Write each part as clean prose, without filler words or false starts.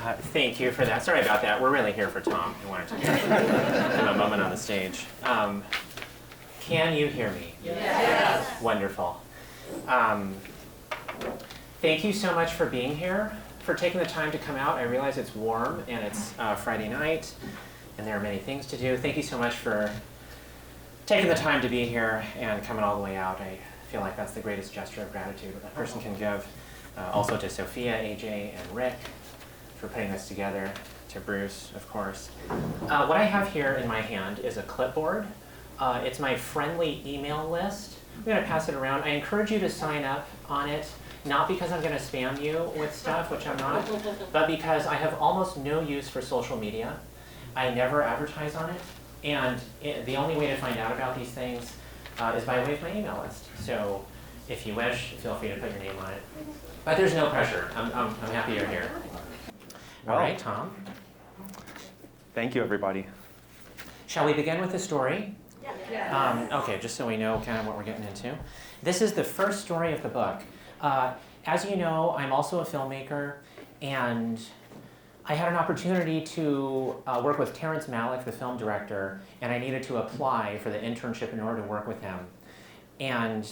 Thank you for that. Sorry about that. We're really here for Tom. I wanted to give him a moment on the stage. Can you hear me? Yes. Wonderful. Thank you so much for being here, for taking the time to come out. I realize it's warm and it's Friday night and there are many things to do. Thank you so much for taking the time to be here and coming all the way out. I feel like that's the greatest gesture of gratitude a person can give. Also to Sophia, AJ, and Rick for putting this together, to Bruce, of course. What I have here in my hand is a clipboard. It's my friendly email list. I'm going to pass it around. I encourage you to sign up on it, not because I'm going to spam you with stuff, which I'm not, but because I have almost no use for social media. I never advertise on it, and the only way to find out about these things is by way of my email list. So if you wish, feel free to put your name on it. But there's no pressure. I'm happy you're here. All right, Tom. Thank you, everybody. Shall we begin with the story? Yes. Okay, just so we know kind of what we're getting into. This is the first story of the book. As you know, I'm also a filmmaker, and I had an opportunity to work with Terrence Malick, the film director, and I needed to apply for the internship in order to work with him. And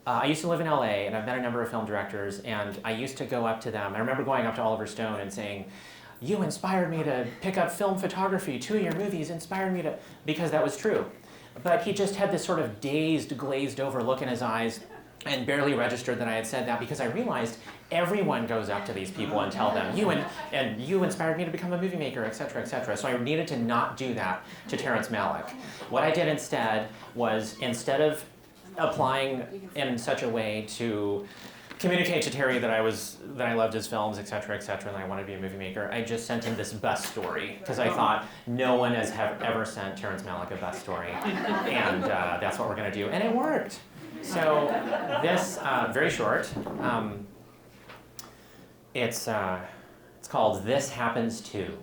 I used to live in LA, and I've met a number of film directors, and I used to go up to them. I remember going up to Oliver Stone and saying, "You inspired me to pick up film photography. 2 of your movies inspired me to," because that was true. But he just had this sort of dazed, glazed over look in his eyes and barely registered that I had said that, because I realized everyone goes up to these people and tell them, you inspired me to become a movie maker, et cetera, et cetera. So I needed to not do that to Terrence Malick. What I did instead was, instead of applying in such a way to communicate to Terry that I loved his films, et cetera, and I wanted to be a movie maker, I just sent him this bus story, because I thought no one has ever sent Terrence Malick a bus story, and that's what we're going to do, and it worked. So this, very short, it's called This Happens Too.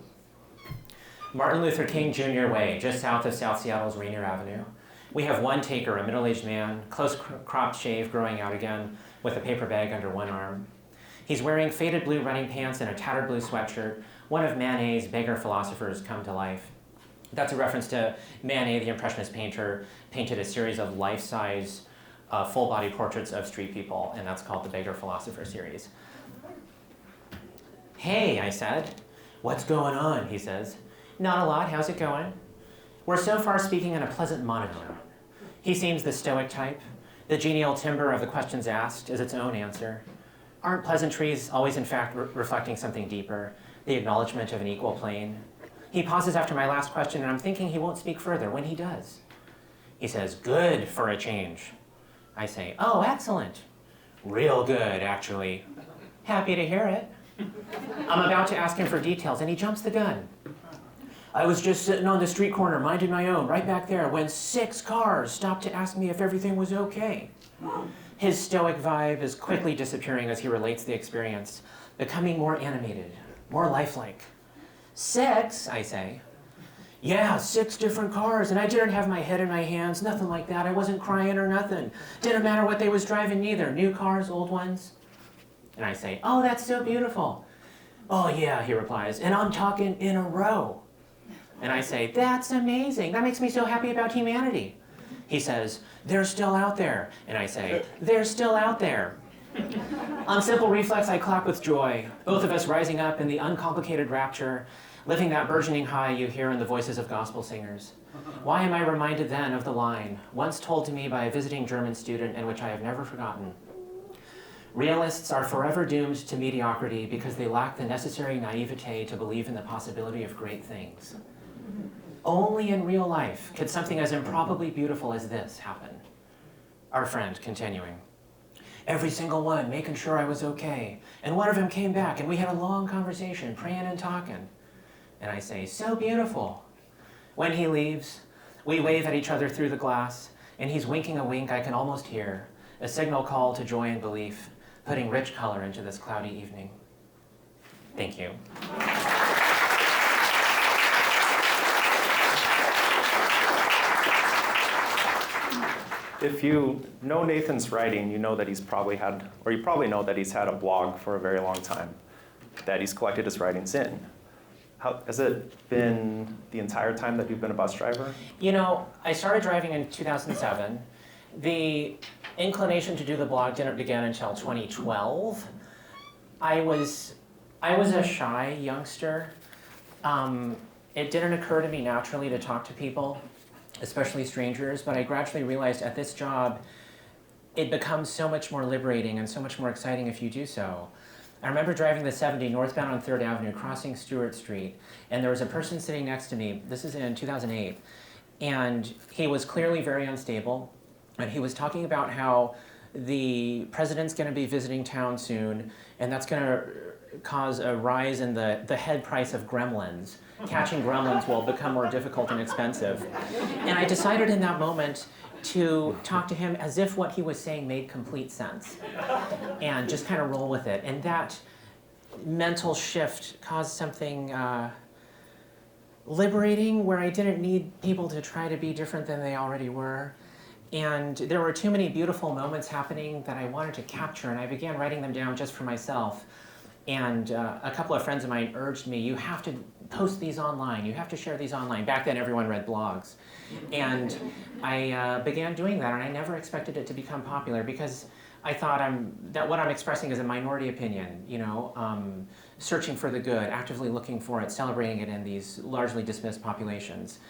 Martin Luther King Jr. Way, just south of South Seattle's Rainier Avenue. We have one taker, a middle-aged man, close cropped shave growing out again, with a paper bag under one arm. He's wearing faded blue running pants and a tattered blue sweatshirt, one of Manet's beggar philosophers come to life. That's a reference to Manet, the Impressionist painter, painted a series of life-size, full-body portraits of street people, and that's called the Beggar Philosopher series. "Hey," I said. "What's going on?" he says. "Not a lot, how's it going?" We're so far speaking in a pleasant monotone. He seems the stoic type. The genial timbre of the questions asked is its own answer. Aren't pleasantries always in fact reflecting something deeper, the acknowledgement of an equal plane? He pauses after my last question, and I'm thinking he won't speak further when he does. He says, "Good for a change." I say, "Oh, excellent." "Real good, actually." "Happy to hear it." I'm about to ask him for details, and he jumps the gun. "I was just sitting on the street corner, minding my own, right back there, when 6 cars stopped to ask me if everything was okay." His stoic vibe is quickly disappearing as he relates the experience, becoming more animated, more lifelike. "6, I say. "Yeah, 6 different cars, and I didn't have my head in my hands, nothing like that. I wasn't crying or nothing. Didn't matter what they was driving neither, new cars, old ones." And I say, "Oh, that's so beautiful." "Oh yeah," he replies, "and I'm talking in a row." And I say, "That's amazing. That makes me so happy about humanity." He says, "They're still out there." And I say, "They're still out there." On simple reflex, I clap with joy, both of us rising up in the uncomplicated rapture, living that burgeoning high you hear in the voices of gospel singers. Why am I reminded then of the line, once told to me by a visiting German student and which I have never forgotten? "Realists are forever doomed to mediocrity because they lack the necessary naivete to believe in the possibility of great things." Only in real life could something as improbably beautiful as this happen. Our friend continuing. "Every single one making sure I was okay. And one of them came back and we had a long conversation, praying and talking." And I say, "So beautiful." When he leaves, we wave at each other through the glass, and he's winking a wink I can almost hear, a signal call to joy and belief, putting rich color into this cloudy evening. Thank you. If you know Nathan's writing, you know that he's probably had, or you probably know that he's had a blog for a very long time. that he's collected his writings in. Has it been the entire time that you've been a bus driver? You know, I started driving in 2007. The inclination to do the blog didn't begin until 2012. I was a shy youngster. It didn't occur to me naturally to talk to people, especially strangers, but I gradually realized at this job, it becomes so much more liberating and so much more exciting if you do so. I remember driving the 70 northbound on 3rd Avenue, crossing Stewart Street, and there was a person sitting next to me. This is in 2008, and he was clearly very unstable, and he was talking about how the president's going to be visiting town soon, and that's going to cause a rise in the head price of gremlins. Catching gremlins will become more difficult and expensive. And I decided in that moment to talk to him as if what he was saying made complete sense and just kind of roll with it. And that mental shift caused something liberating where I didn't need people to try to be different than they already were. And there were too many beautiful moments happening that I wanted to capture, and I began writing them down just for myself. And a couple of friends of mine urged me, you have to post these online, you have to share these online. Back then everyone read blogs. And I began doing that, and I never expected it to become popular because I thought that what I'm expressing is a minority opinion, you know, searching for the good, actively looking for it, celebrating it in these largely dismissed populations.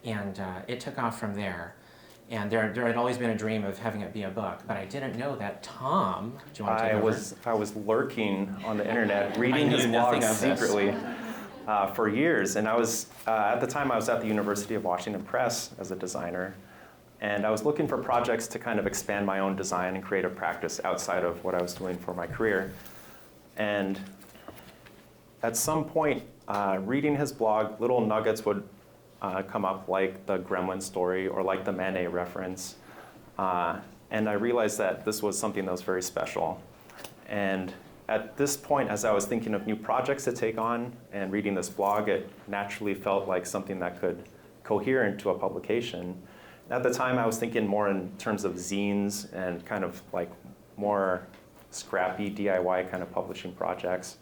And it took off from there. And there had always been a dream of having it be a book, but I didn't know that Tom, do you want to take over? I was lurking on the internet, reading his nothing blogs of this. secretly for years. And I was, at the time I was at the University of Washington Press as a designer. And I was looking for projects to kind of expand my own design and creative practice outside of what I was doing for my career. And at some point, reading his blog, little nuggets would come up like the Gremlin story or like the Manet reference. And I realized that this was something that was very special. And at this point, as I was thinking of new projects to take on and reading this blog, it naturally felt like something that could cohere into a publication. At the time, I was thinking more in terms of zines and kind of like more scrappy DIY kind of publishing projects.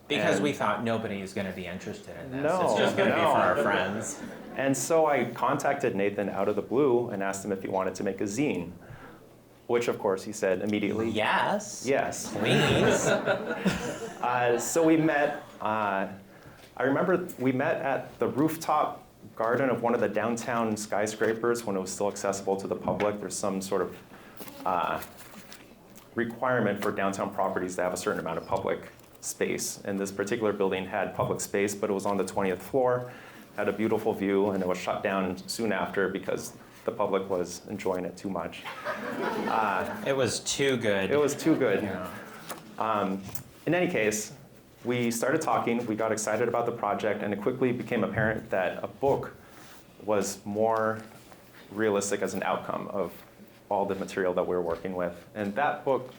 Because And- we thought nobody's going to be interested in this. No, It's just going to be no. for our friends. And so I contacted Nathan out of the blue and asked him if he wanted to make a zine, which of course he said immediately. Yes. Yes. Please. So we met, I remember we met at the rooftop garden of one of the downtown skyscrapers when it was still accessible to the public. There's some sort of requirement for downtown properties to have a certain amount of public space. And this particular building had public space, but it was on the 20th floor, had a beautiful view, and it was shut down soon after because the public was enjoying it too much. It was too good. It was too good. Yeah. In any case, we started talking, we got excited about the project, and it quickly became apparent that a book was more realistic as an outcome of all the material that we were working with. And that book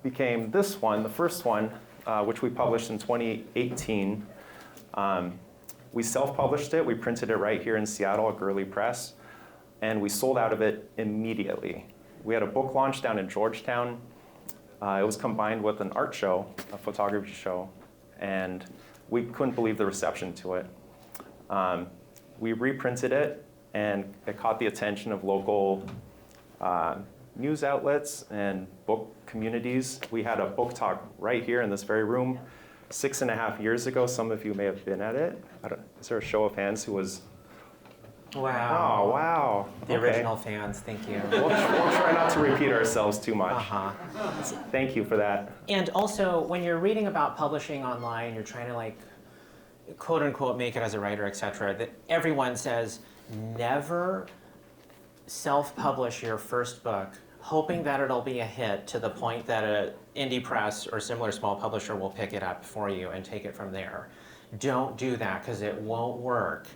became this one, the first one, which we published in 2018. We self-published it, we printed it right here in Seattle at Gurley Press, and we sold out of it immediately. We had a book launch down in Georgetown. It was combined with an art show, a photography show, and we couldn't believe the reception to it. We reprinted it, and it caught the attention of local news outlets and book communities. We had a book talk right here in this very room 6.5 years ago. Some of you may have been at it. Is there a show of hands who was? Wow. Oh, wow. The Okay. original fans, thank you. We'll try not to repeat ourselves too much. Uh-huh. Thank you for that. And also, when you're reading about publishing online, you're trying to like, quote unquote, make it as a writer, etc. That everyone says, never self-publish your first book, hoping that it'll be a hit to the point that an indie press or similar small publisher will pick it up for you and take it from there. Don't do that because it won't work.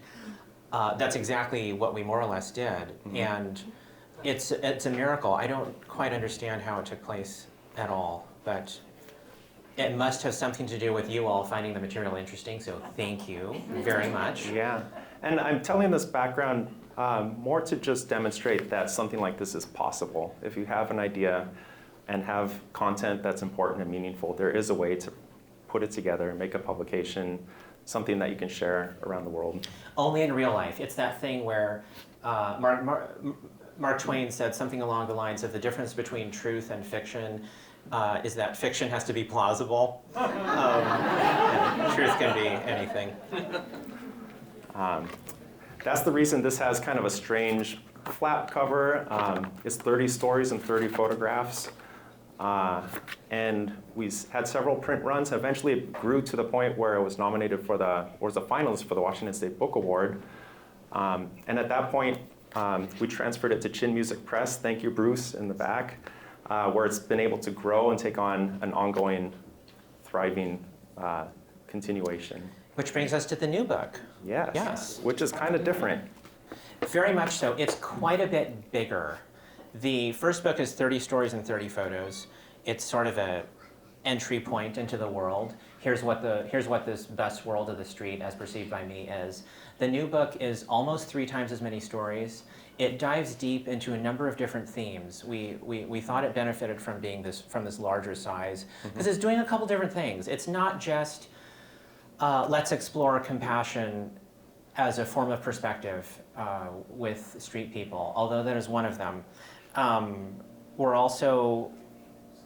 That's exactly what we more or less did, Mm-hmm. and it's a miracle. I don't quite understand how it took place at all, but it must have something to do with you all finding the material interesting, so thank you very much. Yeah, and I'm telling this background more to just demonstrate that something like this is possible. If you have an idea and have content that's important and meaningful, there is a way to put it together, make a publication, something that you can share around the world. Only in real life. It's that thing where Mark Twain said something along the lines of the difference between truth and fiction is that fiction has to be plausible. And truth can be anything. That's the reason this has kind of a strange flap cover. It's 30 stories and 30 photographs. And we had several print runs. Eventually it grew to the point where it was nominated for was a finalist for the Washington State Book Award. And at that point, we transferred it to Chin Music Press. Thank you, Bruce, in the back, where it's been able to grow and take on an ongoing, thriving continuation. Which brings us to the new book. Yes. Yes. Which is kind of different. Very much so. It's quite a bit bigger. The first book is 30 stories and 30 photos. It's sort of a entry point into the world. Here's what this best world of the street, as perceived by me, is. The new book is almost 3 times as many stories. It dives deep into a number of different themes. We thought it benefited from being from this larger size because it's doing a couple different things. It's not just let's explore compassion as a form of perspective with street people, although that is one of them. We're also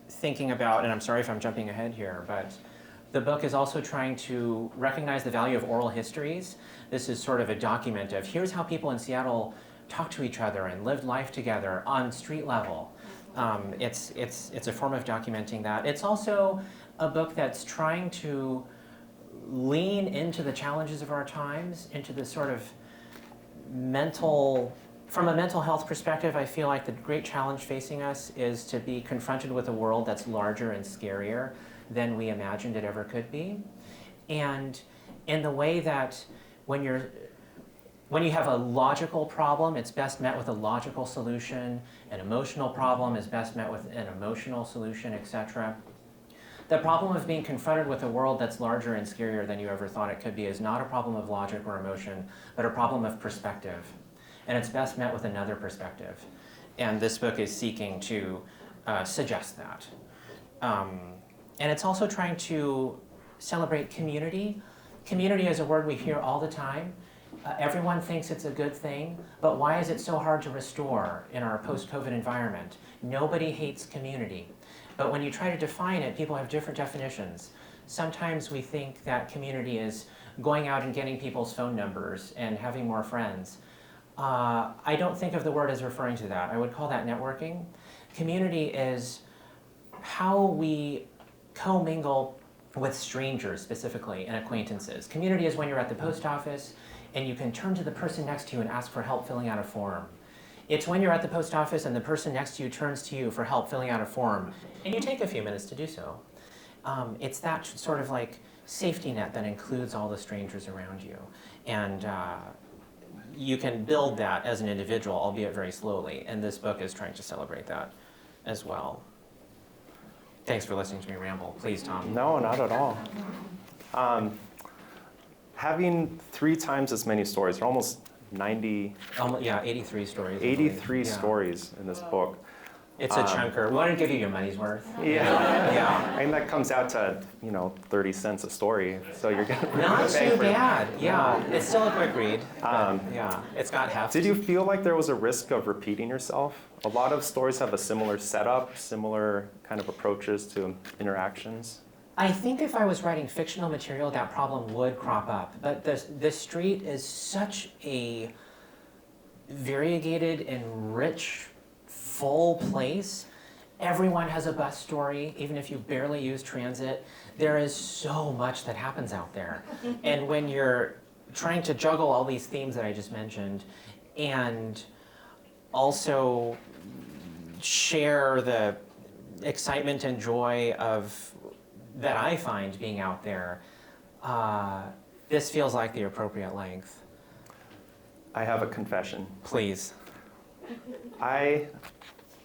thinking about, and I'm sorry if I'm jumping ahead here, but the book is also trying to recognize the value of oral histories. This is sort of a document of here's how people in Seattle talk to each other and lived life together on street level. It's a form of documenting that. It's also a book that's trying to lean into the challenges of our times, into the sort of from a mental health perspective, I feel like the great challenge facing us is to be confronted with a world that's larger and scarier than we imagined it ever could be. And in the way that when you have a logical problem, it's best met with a logical solution. An emotional problem is best met with an emotional solution, etc. The problem of being confronted with a world that's larger and scarier than you ever thought it could be is not a problem of logic or emotion, but a problem of perspective. And it's best met with another perspective. And this book is seeking to suggest that. And it's also trying to celebrate community. Community is a word we hear all the time. Everyone thinks it's a good thing, but why is it so hard to restore in our post-COVID environment? Nobody hates community. But when you try to define it, people have different definitions. Sometimes we think that community is going out and getting people's phone numbers and having more friends. I don't think of the word as referring to that. I would call that networking. Community is how we commingle with strangers specifically and acquaintances. Community is when you're at the post office and you can turn to the person next to you and ask for help filling out a form. It's when you're at the post office and the person next to you turns to you for help filling out a form and you take a few minutes to do so. It's that sort of like safety net that includes all the strangers around you. And you can build that as an individual, albeit very slowly, and this book is trying to celebrate that as well. Thanks for listening to me ramble. Please, Tom. No, not at all. Having 3 times as many stories, or almost 90, 83 stories. 83 stories in this book. It's a chunker. We want to give you your money's worth. Yeah. And that comes out to, 30 cents a story. So you're getting not too bad. Yeah. It's still a quick read. It's got heft. Did you feel like there was a risk of repeating yourself? A lot of stories have a similar setup, similar kind of approaches to interactions. I think if I was writing fictional material, that problem would crop up. But the street is such a variegated and rich, full place. Everyone has a bus story, even if you barely use transit. There is so much that happens out there. And when you're trying to juggle all these themes that I just mentioned, and also share the excitement and joy that I find being out there, this feels like the appropriate length. I have a confession. Please.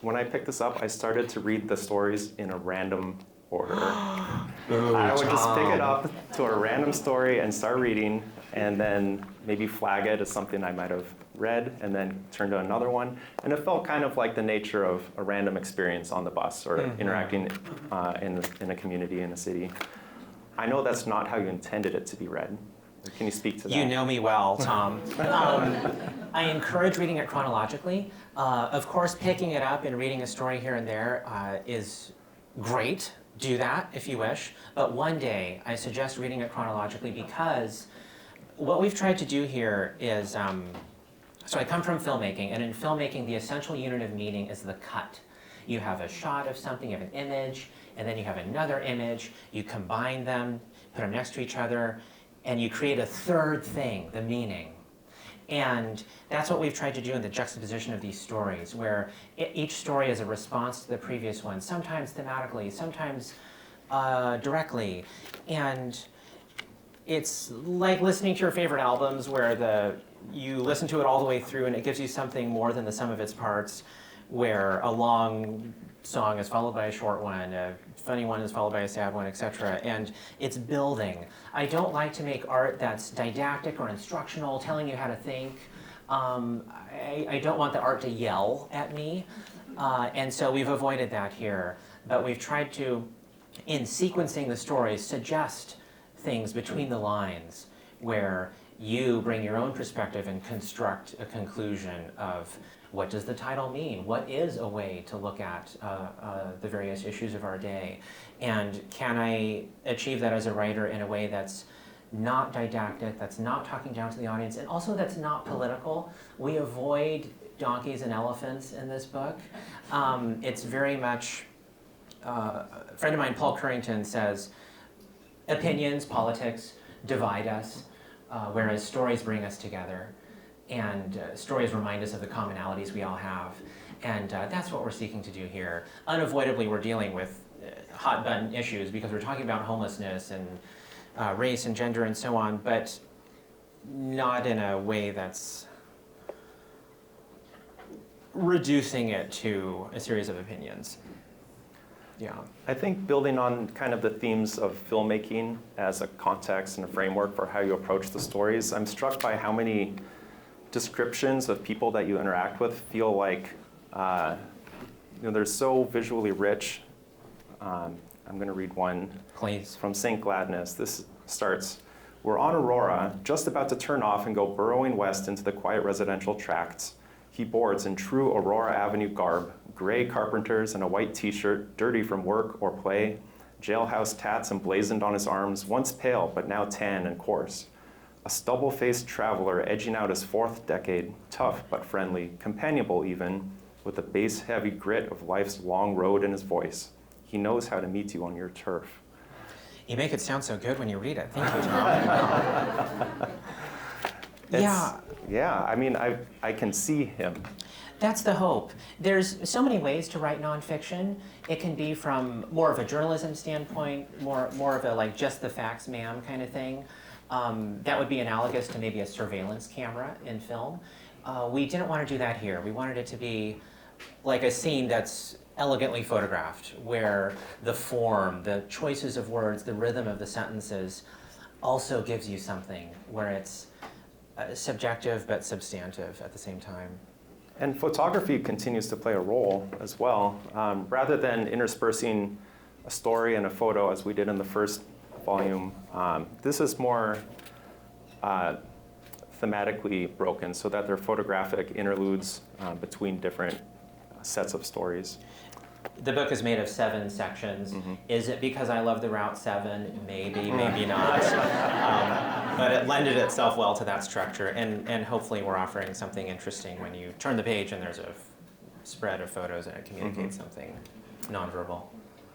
When I picked this up, I started to read the stories in a random order. Ooh, I would just pick Tom. it up to a random story and start reading, and then maybe flag it as something I might have read, and then turn to another one. And it felt kind of like the nature of a random experience on the bus or interacting in a community, in a city. I know that's not how you intended it to be read. Can you speak to that? You know me well, Tom. I encourage reading it chronologically. Of course, picking it up and reading a story here and there is great. Do that if you wish. But one day, I suggest reading it chronologically because what we've tried to do here is, so I come from filmmaking, and in filmmaking, the essential unit of meaning is the cut. You have a shot of something, you have an image, and then you have another image. You combine them, put them next to each other, and you create a third thing, the meaning. And that's what we've tried to do in the juxtaposition of these stories, where each story is a response to the previous one, sometimes thematically, sometimes directly. And it's like listening to your favorite albums where you listen to it all the way through and it gives you something more than the sum of its parts, where a long song is followed by a short one, a funny one is followed by a sad one, etc. And it's building. I don't like to make art that's didactic or instructional, telling you how to think. I don't want the art to yell at me. And so we've avoided that here. But we've tried to, in sequencing the stories, suggest things between the lines where you bring your own perspective and construct a conclusion of what does the title mean? What is a way to look at the various issues of our day? And can I achieve that as a writer in a way that's not didactic, that's not talking down to the audience, and also that's not political? We avoid donkeys and elephants in this book. It's very much, a friend of mine, Paul Currington, says, opinions, politics divide us, whereas stories bring us together. And stories remind us of the commonalities we all have. And that's what we're seeking to do here. Unavoidably, we're dealing with hot-button issues because we're talking about homelessness and race and gender and so on, but not in a way that's reducing it to a series of opinions. Yeah. I think building on kind of the themes of filmmaking as a context and a framework for how you approach the stories, I'm struck by how many descriptions of people that you interact with feel like they're so visually rich. I'm going to read one. Please. From St. Gladness. This starts, "We're on Aurora, just about to turn off and go burrowing west into the quiet residential tracts. He boards in true Aurora Avenue garb, gray carpenters and a white t-shirt, dirty from work or play, jailhouse tats emblazoned on his arms, once pale but now tan and coarse. A stubble-faced traveler edging out his fourth decade, tough but friendly, companionable even, with the bass-heavy grit of life's long road in his voice. He knows how to meet you on your turf." You make it sound so good when you read it. Thank you, Tom. Yeah. Yeah, I mean, I can see him. That's the hope. There's so many ways to write nonfiction. It can be from more of a journalism standpoint, more of a like just the facts ma'am kind of thing. That would be analogous to maybe a surveillance camera in film. We didn't want to do that here. We wanted it to be like a scene that's elegantly photographed, where the form, the choices of words, the rhythm of the sentences also gives you something, where it's subjective but substantive at the same time. And photography continues to play a role as well. Rather than interspersing a story and a photo as we did in the first volume, this is more thematically broken so that there are photographic interludes between different sets of stories. The book is made of 7 sections. Mm-hmm. Is it because I love the Route 7? Maybe, maybe not. But it lended itself well to that structure, and hopefully we're offering something interesting when you turn the page and there's a spread of photos and it communicates something nonverbal.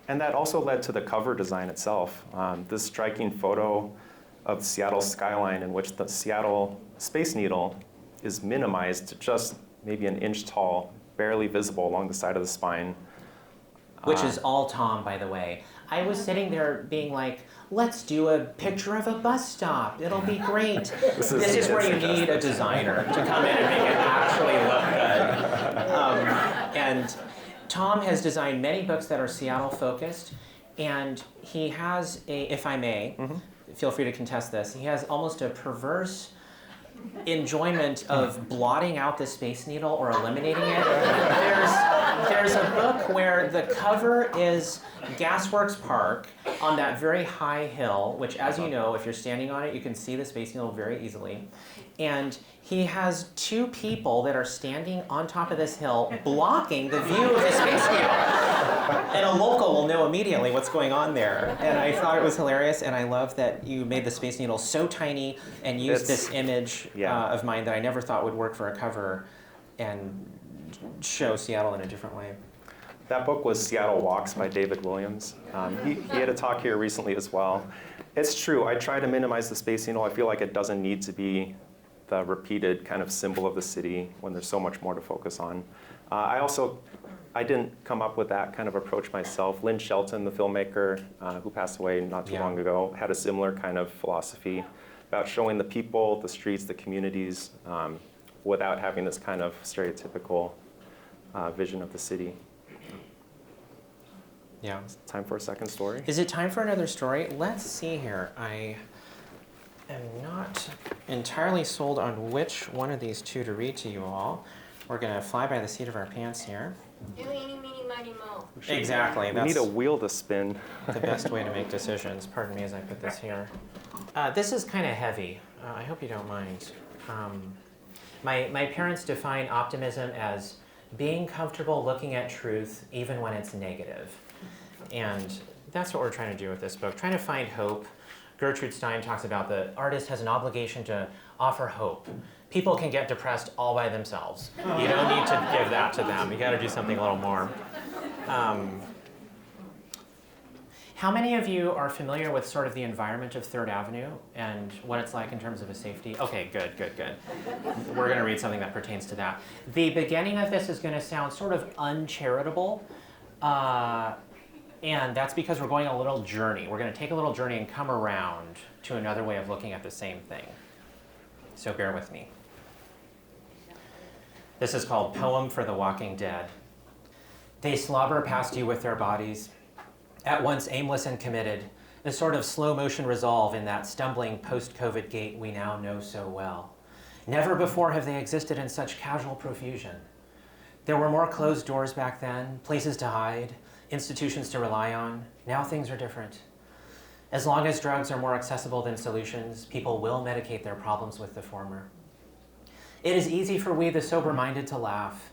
And that also led to the cover design itself. This striking photo of the Seattle skyline in which the Seattle Space Needle is minimized to just maybe an inch tall, barely visible along the side of the spine. Which is all Tom, by the way. I was sitting there being like, let's do a picture of a bus stop. It'll be great. This is where you need a designer to come in and make it actually look good. And Tom has designed many books that are Seattle focused, and he has if I may, feel free to contest this, he has almost a perverse enjoyment of blotting out the Space Needle or eliminating it. There's a book where the cover is Gasworks Park on that very high hill, which, as you know, if you're standing on it, you can see the Space Needle very easily. And he has two people that are standing on top of this hill blocking the view of the Space Needle. And a local will know immediately what's going on there. And I thought it was hilarious, and I love that you made the Space Needle so tiny and used this image of mine that I never thought would work for a cover and show Seattle in a different way. That book was Seattle Walks by David Williams. He had a talk here recently as well. It's true, I try to minimize the Space Needle. I feel like it doesn't need to be the repeated kind of symbol of the city when there's so much more to focus on. I didn't come up with that kind of approach myself. Lynn Shelton, the filmmaker who passed away not too long ago, had a similar kind of philosophy about showing the people, the streets, the communities, without having this kind of stereotypical vision of the city. Yeah. Time for a second story? Is it time for another story? Let's see here. I am not entirely sold on which one of these two to read to you all. We're going to fly by the seat of our pants here. Eeny, meeny, miny, moe. Exactly. We That's need a wheel to spin. the best way to make decisions. Pardon me as I put this here. This is kind of heavy. I hope you don't mind. My parents define optimism as being comfortable looking at truth even when it's negative. And that's what we're trying to do with this book, trying to find hope. Gertrude Stein talks about the artist has an obligation to offer hope. People can get depressed all by themselves. You don't need to give that to them. You got to do something a little more. How many of you are familiar with sort of the environment of Third Avenue and what it's like in terms of a safety? Okay, good. We're going to read something that pertains to that. The beginning of this is going to sound sort of uncharitable, and that's because we're going a little journey. We're going to take a little journey and come around to another way of looking at the same thing. So bear with me. This is called Poem for the Walking Dead. They slobber past you with their bodies, at once aimless and committed, a sort of slow motion resolve in that stumbling post-COVID gait we now know so well. Never before have they existed in such casual profusion. There were more closed doors back then, places to hide, institutions to rely on. Now things are different. As long as drugs are more accessible than solutions, people will medicate their problems with the former. It is easy for we, the sober-minded, to laugh,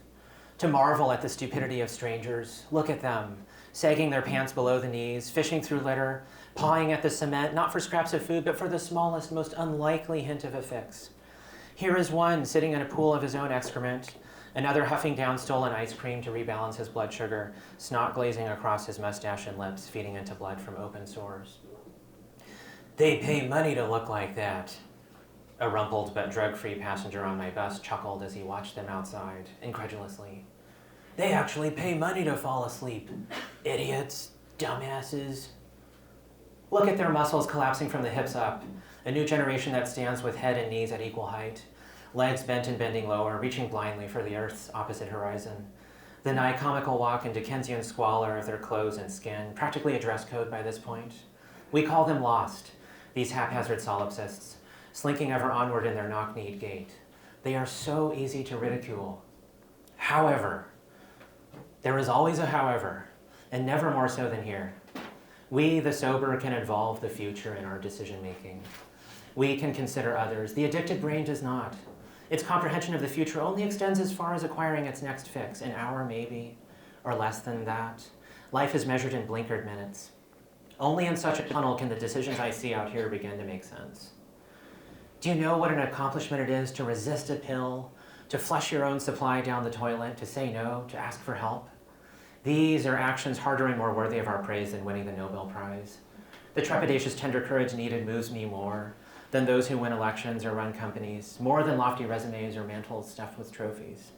to marvel at the stupidity of strangers. Look at them, sagging their pants below the knees, fishing through litter, pawing at the cement, not for scraps of food, but for the smallest, most unlikely hint of a fix. Here is one sitting in a pool of his own excrement, another huffing down stolen ice cream to rebalance his blood sugar, snot glazing across his mustache and lips, feeding into blood from open sores. They pay money to look like that. A rumpled but drug-free passenger on my bus chuckled as he watched them outside, incredulously. They actually pay money to fall asleep. Idiots, dumbasses. Look at their muscles collapsing from the hips up. A new generation that stands with head and knees at equal height. Legs bent and bending lower, reaching blindly for the earth's opposite horizon. The nigh comical walk and Dickensian squalor of their clothes and skin, practically a dress code by this point. We call them lost, these haphazard solipsists, slinking ever onward in their knock-kneed gait. They are so easy to ridicule. However, there is always a however, and never more so than here. We, the sober, can involve the future in our decision-making. We can consider others. The addicted brain does not. Its comprehension of the future only extends as far as acquiring its next fix, an hour maybe, or less than that. Life is measured in blinkered minutes. Only in such a tunnel can the decisions I see out here begin to make sense. Do you know what an accomplishment it is to resist a pill, to flush your own supply down the toilet, to say no, to ask for help? These are actions harder and more worthy of our praise than winning the Nobel Prize. The trepidatious tender courage needed moves me more than those who win elections or run companies, more than lofty resumes or mantles stuffed with trophies.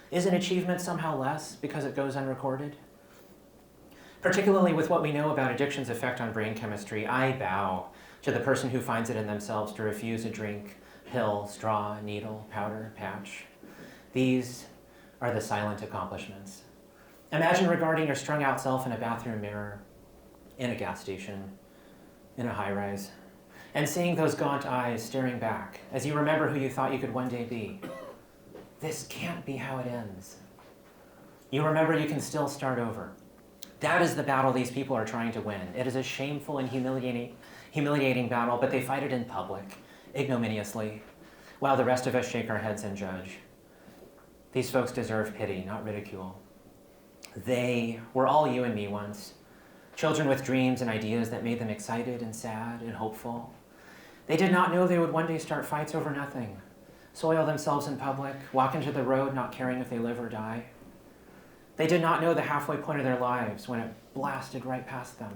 Is an achievement somehow less because it goes unrecorded? Particularly with what we know about addiction's effect on brain chemistry, I bow to the person who finds it in themselves to refuse a drink, pill, straw, needle, powder, patch. These are the silent accomplishments. Imagine regarding your strung-out self in a bathroom mirror, in a gas station, in a high-rise, and seeing those gaunt eyes staring back as you remember who you thought you could one day be. This can't be how it ends. You remember you can still start over. That is the battle these people are trying to win. It is a shameful and humiliating battle, but they fight it in public, ignominiously, while the rest of us shake our heads and judge. These folks deserve pity, not ridicule. They were all you and me once, children with dreams and ideas that made them excited and sad and hopeful. They did not know they would one day start fights over nothing, soil themselves in public, walk into the road not caring if they live or die. They did not know the halfway point of their lives when it blasted right past them.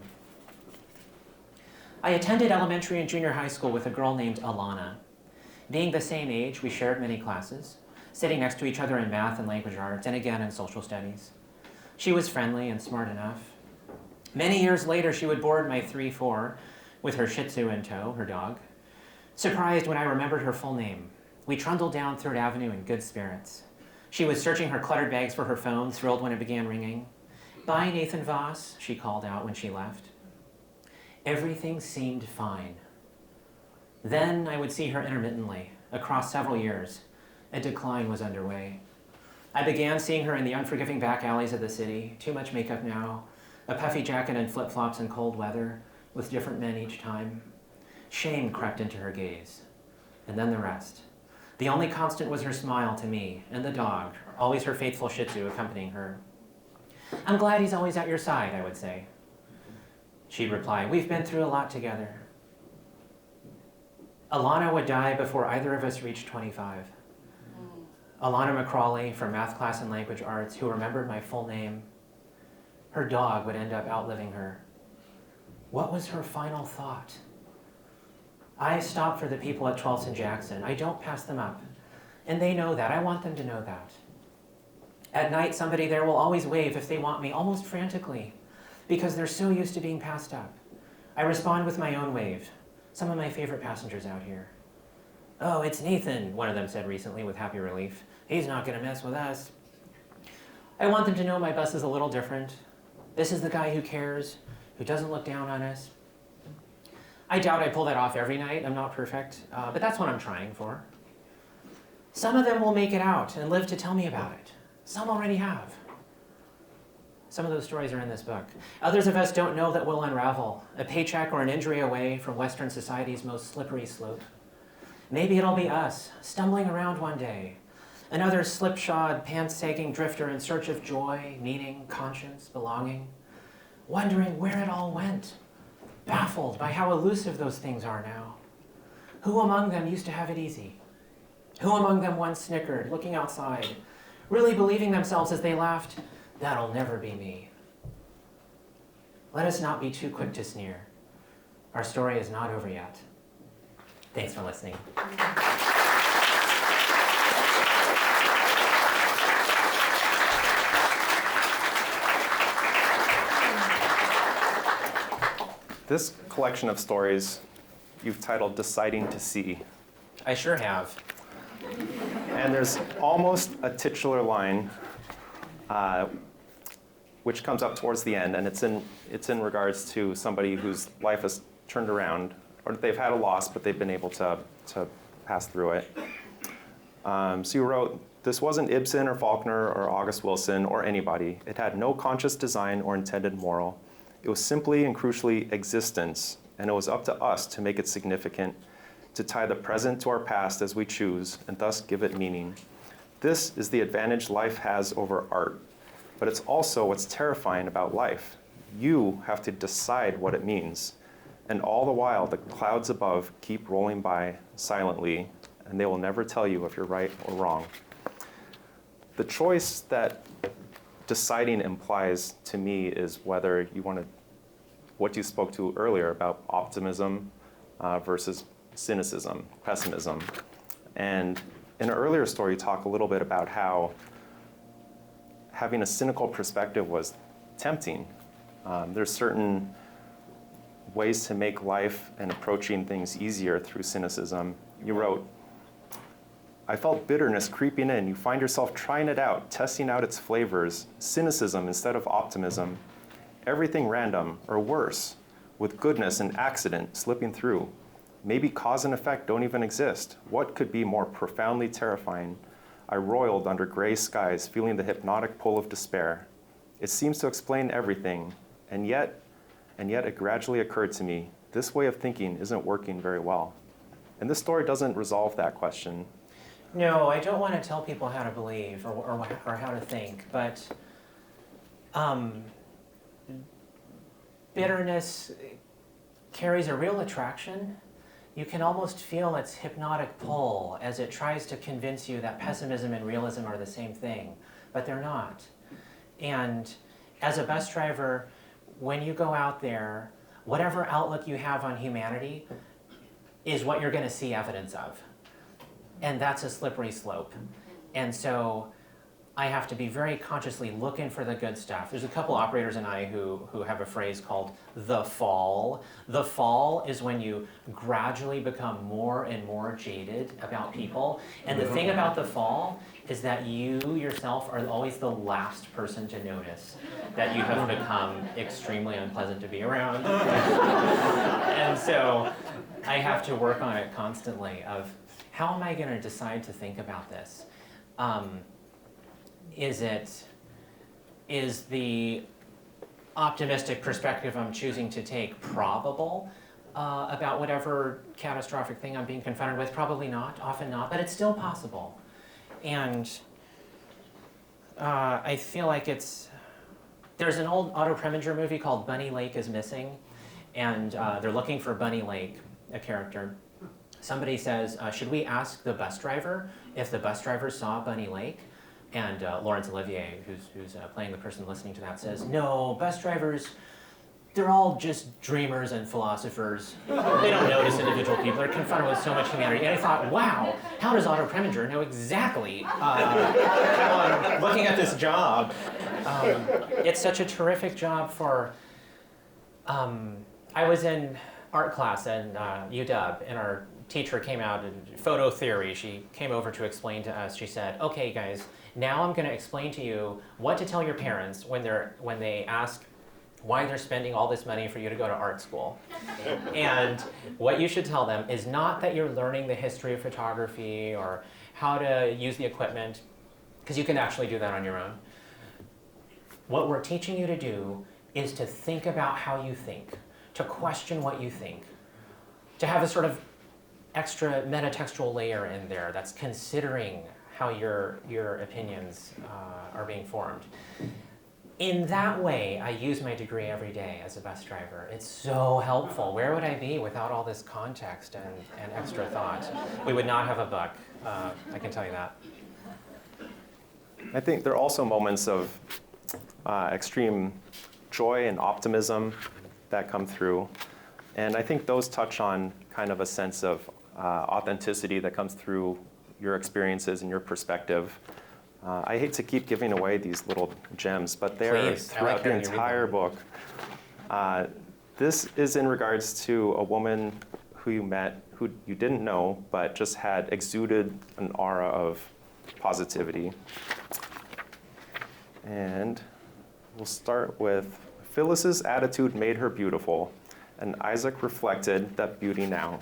I attended elementary and junior high school with a girl named Alana. Being the same age, we shared many classes, sitting next to each other in math and language arts, and again in social studies. She was friendly and smart enough. Many years later, she would board my 3-4 with her Shih Tzu in tow, her dog. Surprised when I remembered her full name, we trundled down 3rd Avenue in good spirits. She was searching her cluttered bags for her phone, thrilled when it began ringing. "Bye, Nathan Voss," she called out when she left. Everything seemed fine. Then I would see her intermittently, across several years. A decline was underway. I began seeing her in the unforgiving back alleys of the city, too much makeup now, a puffy jacket and flip-flops in cold weather, with different men each time. Shame crept into her gaze, and then the rest. The only constant was her smile to me, and the dog, always her faithful Shih Tzu accompanying her. "I'm glad he's always at your side," I would say. She'd reply, "We've been through a lot together." Alana would die before either of us reached 25. Alana McCrawley from math class and language arts, who remembered my full name. Her dog would end up outliving her. What was her final thought? I stop for the people at 12th and Jackson. I don't pass them up. And they know that. I want them to know that. At night, somebody there will always wave if they want me, almost frantically, because they're so used to being passed up. I respond with my own wave. Some of my favorite passengers out here. "Oh, it's Nathan," one of them said recently with happy relief. "He's not going to mess with us." I want them to know my bus is a little different. This is the guy who cares, who doesn't look down on us. I doubt I pull that off every night. I'm not perfect, but that's what I'm trying for. Some of them will make it out and live to tell me about it. Some already have. Some of those stories are in this book. Others of us don't know that we'll unravel, a paycheck or an injury away from Western society's most slippery slope. Maybe it'll be us, stumbling around one day, another slipshod, pants-sagging drifter in search of joy, meaning, conscience, belonging, wondering where it all went, baffled by how elusive those things are now. Who among them used to have it easy? Who among them once snickered, looking outside, really believing themselves as they laughed, "That'll never be me"? Let us not be too quick to sneer. Our story is not over yet. Thanks for listening. This collection of stories you've titled Deciding to See. I sure have. And there's almost a titular line which comes up towards the end, and it's in regards to somebody whose life has turned around, or they've had a loss, but they've been able to pass through it. So you wrote, "This wasn't Ibsen or Faulkner or August Wilson or anybody. It had no conscious design or intended moral. It was simply and crucially existence, and it was up to us to make it significant, to tie the present to our past as we choose, and thus give it meaning. This is the advantage life has over art, but it's also what's terrifying about life. You have to decide what it means, and all the while the clouds above keep rolling by silently, and they will never tell you if you're right or wrong." The choice that deciding implies to me is whether you want to, what you spoke to earlier about optimism versus cynicism, pessimism. And in an earlier story, you talk a little bit about how having a cynical perspective was tempting. There's certain ways to make life and approaching things easier through cynicism. You wrote, "I felt bitterness creeping in. You find yourself trying it out, testing out its flavors, cynicism instead of optimism. Everything random, or worse, with goodness and accident slipping through. Maybe cause and effect don't even exist. What could be more profoundly terrifying? I roiled under gray skies, feeling the hypnotic pull of despair. It seems to explain everything, and yet it gradually occurred to me, this way of thinking isn't working very well. And this story doesn't resolve that question. No, I don't want to tell people how to believe or how to think, but bitterness carries a real attraction. You can almost feel its hypnotic pull as it tries to convince you that pessimism and realism are the same thing, but they're not. And as a bus driver, when you go out there, whatever outlook you have on humanity is what you're going to see evidence of. And that's a slippery slope. And so I have to be very consciously looking for the good stuff. There's a couple operators and I who have a phrase called the fall. The fall is when you gradually become more and more jaded about people. And the thing about the fall is that you yourself are always the last person to notice that you have become extremely unpleasant to be around. And so I have to work on it constantly of how am I going to decide to think about this? Is the optimistic perspective I'm choosing to take probable about whatever catastrophic thing I'm being confronted with? Probably not, often not, but it's still possible. And I feel like there's an old Otto Preminger movie called Bunny Lake is Missing, and they're looking for Bunny Lake, a character. Somebody says, should we ask the bus driver if the bus driver saw Bunny Lake? And Laurence Olivier, who's playing the person listening to that, says, no, bus drivers, they're all just dreamers and philosophers. They don't notice individual people. They're confronted with so much humanity. And I thought, wow, how does Otto Preminger know exactly how I'm looking at this job? It's such a terrific job for... I was in art class in UW, and our teacher came out in photo theory. She came over to explain to us. She said, okay, guys, now I'm going to explain to you what to tell your parents when they ask why they're spending all this money for you to go to art school. And what you should tell them is not that you're learning the history of photography or how to use the equipment, because you can actually do that on your own. What we're teaching you to do is to think about how you think, to question what you think, to have a sort of extra metatextual layer in there that's considering how your opinions are being formed. In that way, I use my degree every day as a bus driver. It's so helpful. Where would I be without all this context and extra thought? We would not have a book, I can tell you that. I think there are also moments of extreme joy and optimism that come through. And I think those touch on kind of a sense of authenticity that comes through your experiences and your perspective. I hate to keep giving away these little gems, but they're throughout the entire book. This is in regards to a woman who you met, who you didn't know, but just had exuded an aura of positivity. And we'll start with, Phyllis's attitude made her beautiful, and Isaac reflected that beauty now.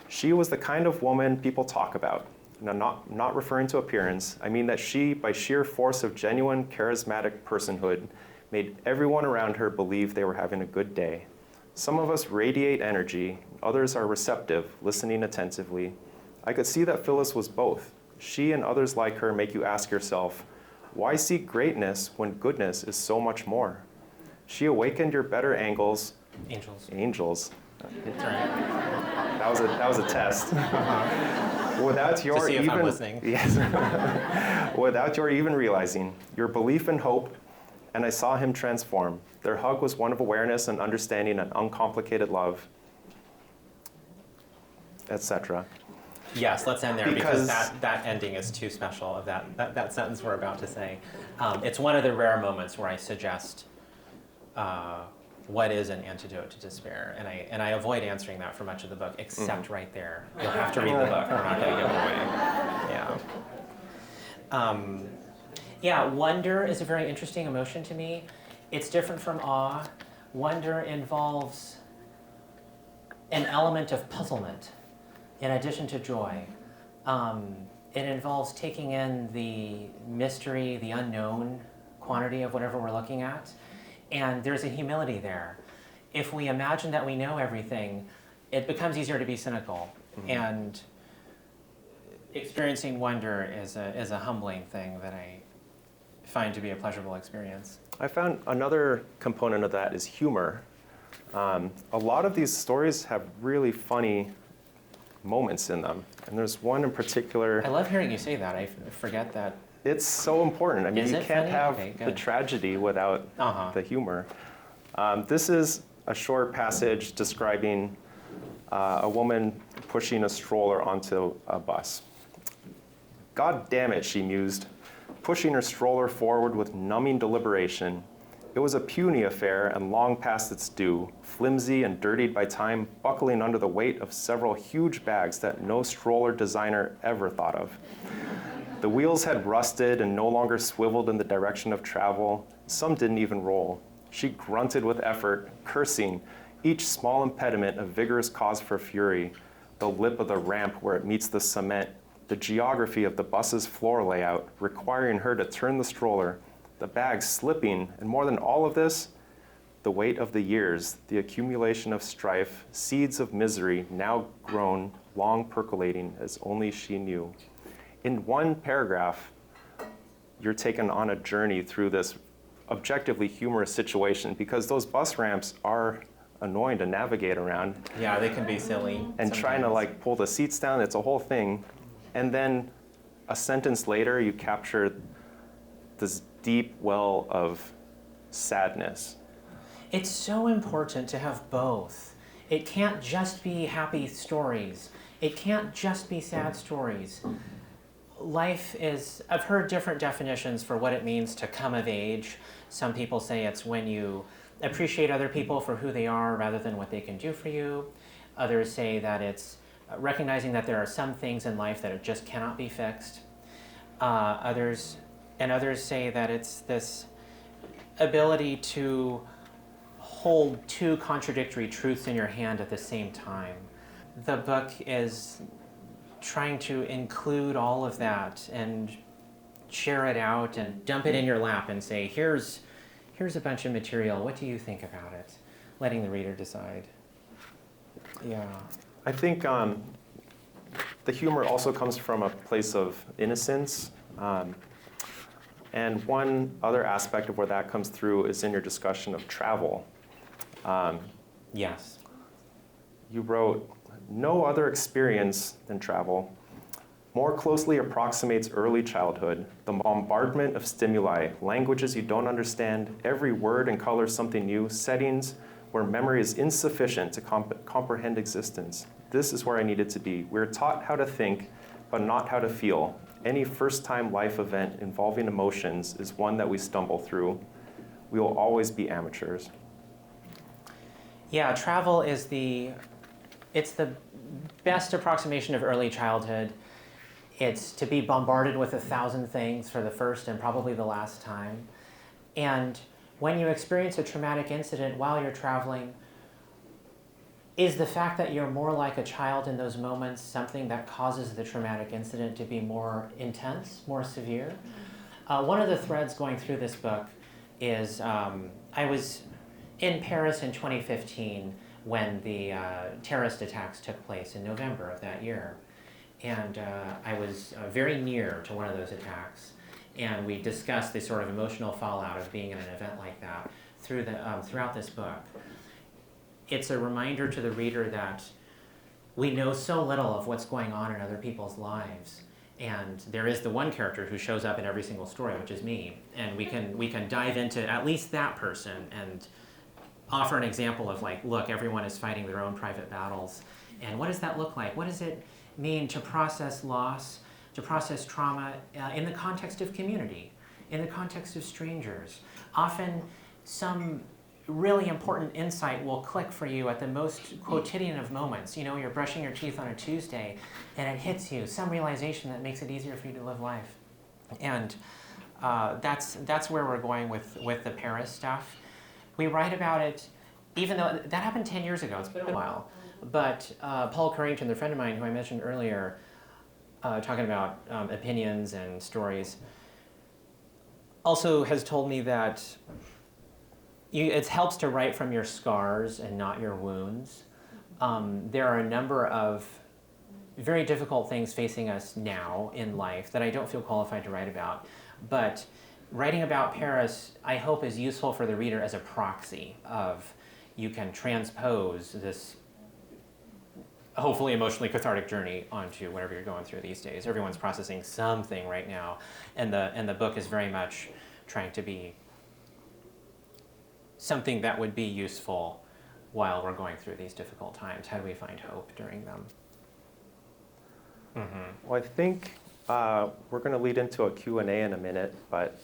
She was the kind of woman people talk about. Now, not referring to appearance, I mean that she, by sheer force of genuine, charismatic personhood, made everyone around her believe they were having a good day. Some of us radiate energy, others are receptive, listening attentively. I could see that Phyllis was both. She and others like her make you ask yourself, why seek greatness when goodness is so much more? She awakened your better angles. Angels. That was a test. Without your to see if I'm listening. Yes. Without your even realizing, your belief and hope, and I saw him transform. Their hug was one of awareness and understanding and uncomplicated love, etc. Yes, let's end there because that ending is too special of that sentence we're about to say. It's one of the rare moments where I suggest what is an antidote to despair, and I avoid answering that for much of the book, except right there. You'll have to read the book. We're not going to give it away. Yeah, wonder is a very interesting emotion to me. It's different from awe. Wonder involves an element of puzzlement in addition to joy. It involves taking in the mystery, the unknown quantity of whatever we're looking at. And there's a humility there. If we imagine that we know everything, it becomes easier to be cynical. Mm-hmm. And experiencing wonder is a humbling thing that I find to be a pleasurable experience. I found another component of that is humor. A lot of these stories have really funny moments in them. And there's one in particular. I love hearing you say that. I forget that. It's so important. I mean, Is you it can't funny? have Okay, the good. tragedy without the humor. This is a short passage describing a woman pushing a stroller onto a bus. "God damn it," she mused, pushing her stroller forward with numbing deliberation. It was a puny affair and long past its due, flimsy and dirtied by time, buckling under the weight of several huge bags that no stroller designer ever thought of. The wheels had rusted and no longer swiveled in the direction of travel. Some didn't even roll. She grunted with effort, cursing, each small impediment a vigorous cause for fury. The lip of the ramp where it meets the cement, the geography of the bus's floor layout, requiring her to turn the stroller, the bags slipping, and more than all of this, the weight of the years, the accumulation of strife, seeds of misery now grown, long percolating as only she knew. In one paragraph, you're taken on a journey through this objectively humorous situation because those bus ramps are annoying to navigate around. Yeah, they can be silly. And trying to like pull the seats down, it's a whole thing. And then a sentence later, you capture this deep well of sadness. It's so important to have both. It can't just be happy stories. It can't just be sad stories. Life is, I've heard different definitions for what it means to come of age. Some people say it's when you appreciate other people for who they are rather than what they can do for you. Others say that it's recognizing that there are some things in life that just cannot be fixed. Others say that it's this ability to hold two contradictory truths in your hand at the same time. The book is trying to include all of that and share it out and dump it in your lap and say, here's a bunch of material, what do you think about it? Letting the reader decide. Yeah. I think the humor also comes from a place of innocence. And one other aspect of where that comes through is in your discussion of travel. Yes. You wrote, "No other experience than travel more closely approximates early childhood, the bombardment of stimuli, languages you don't understand, every word and color something new, settings where memory is insufficient to comprehend existence. This is where I needed to be. We're taught how to think, but not how to feel. Any first-time life event involving emotions is one that we stumble through. We will always be amateurs." Yeah, travel is it's the best approximation of early childhood. It's to be bombarded with 1,000 things for the first and probably the last time. And when you experience a traumatic incident while you're traveling, is the fact that you're more like a child in those moments something that causes the traumatic incident to be more intense, more severe? One of the threads going through this book is I was in Paris in 2015 when the terrorist attacks took place in November of that year. And I was very near to one of those attacks. And we discussed the sort of emotional fallout of being in an event like that throughout this book. It's a reminder to the reader that we know so little of what's going on in other people's lives. And there is the one character who shows up in every single story, which is me. And we can dive into at least that person and offer an example of like, look, everyone is fighting their own private battles. And what does that look like? What does it mean to process loss, to process trauma in the context of community, in the context of strangers? Often some really important insight will click for you at the most quotidian of moments. You know, you're brushing your teeth on a Tuesday and it hits you, some realization that makes it easier for you to live life. And that's where we're going with the Paris stuff. We write about it, even though that happened 10 years ago, it's been a while. But Paul Carrington, the friend of mine who I mentioned earlier, talking about opinions and stories, also has told me that it helps to write from your scars and not your wounds. There are a number of very difficult things facing us now in life that I don't feel qualified to write about. But writing about Paris, I hope, is useful for the reader as a proxy of you can transpose this hopefully emotionally cathartic journey onto whatever you're going through these days. Everyone's processing something right now, and the book is very much trying to be something that would be useful while we're going through these difficult times. How do we find hope during them? Mm-hmm. Well, I think we're going to lead into a Q&A in a minute, but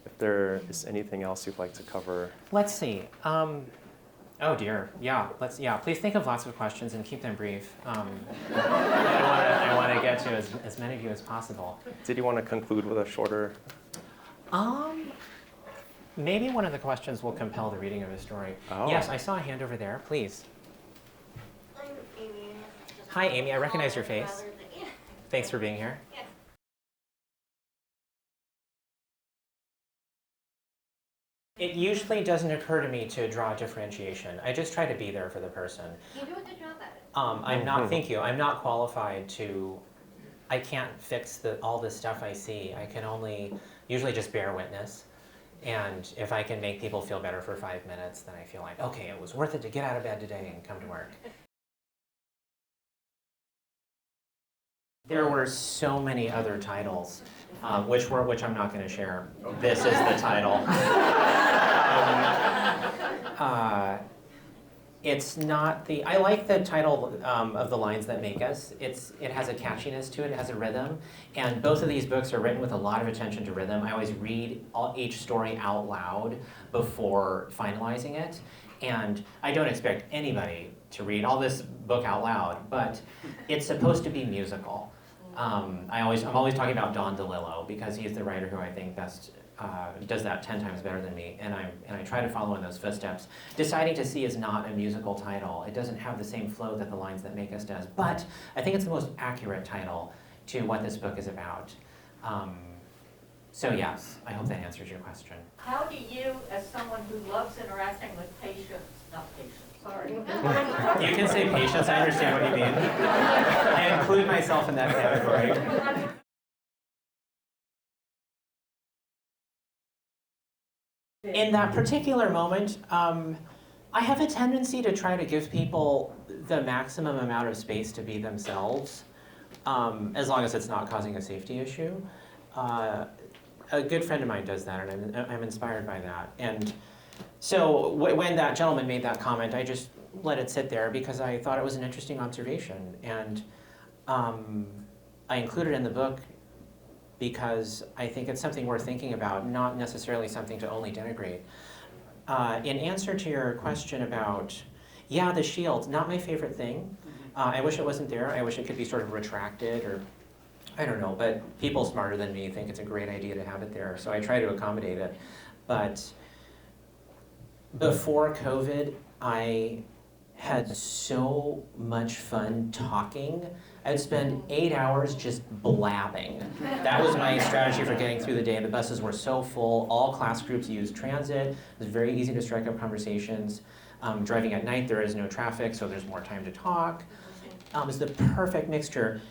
if there is anything else you'd like to cover. Let's see. Oh dear. Yeah. Please think of lots of questions and keep them brief. I want to get to as many of you as possible. Did you want to conclude with a shorter? Maybe one of the questions will compel the reading of a story. Oh. Yes, I saw a hand over there. Please. I'm Amy. Hi, Amy. I recognize your face. Thanks for being here. Yes. It usually doesn't occur to me to draw differentiation. I just try to be there for the person. You do a good job at it. I'm not, thank you, I'm not qualified to, I can't fix all the stuff I see. I can only usually just bear witness. And if I can make people feel better for 5 minutes, then I feel like, okay, it was worth it to get out of bed today and come to work. There were so many other titles, which I'm not going to share. This is the title. It's not the. I like the title of The Lines That Make Us. It has a catchiness to it. It has a rhythm, and both of these books are written with a lot of attention to rhythm. I always read each story out loud before finalizing it, and I don't expect anybody to read all this book out loud, but it's supposed to be musical. I'm always talking about Don DeLillo because he's the writer who I think best does that 10 times better than me, and I try to follow in those footsteps. Deciding to See is not a musical title. It doesn't have the same flow that The Lines That Make Us does, but I think it's the most accurate title to what this book is about. So yes, I hope that answers your question. How do you, as someone who loves interacting with patients, not patients, sorry. You can say patience, I understand what you mean. I include myself in that category. In that particular moment, I have a tendency to try to give people the maximum amount of space to be themselves, as long as it's not causing a safety issue. A good friend of mine does that, and I'm inspired by that. And so when that gentleman made that comment, I just let it sit there because I thought it was an interesting observation. And I included it in the book because I think it's something worth thinking about, not necessarily something to only denigrate. In answer to your question about, yeah, the shield, not my favorite thing. I wish it wasn't there. I wish it could be sort of retracted or, I don't know, but people smarter than me think it's a great idea to have it there, so I try to accommodate it. But before COVID, I had so much fun talking. I'd spend 8 hours just blabbing. That was my strategy for getting through the day. The buses were so full. All class groups used transit. It was very easy to strike up conversations. Driving at night, there is no traffic, so there's more time to talk. It's the perfect mixture.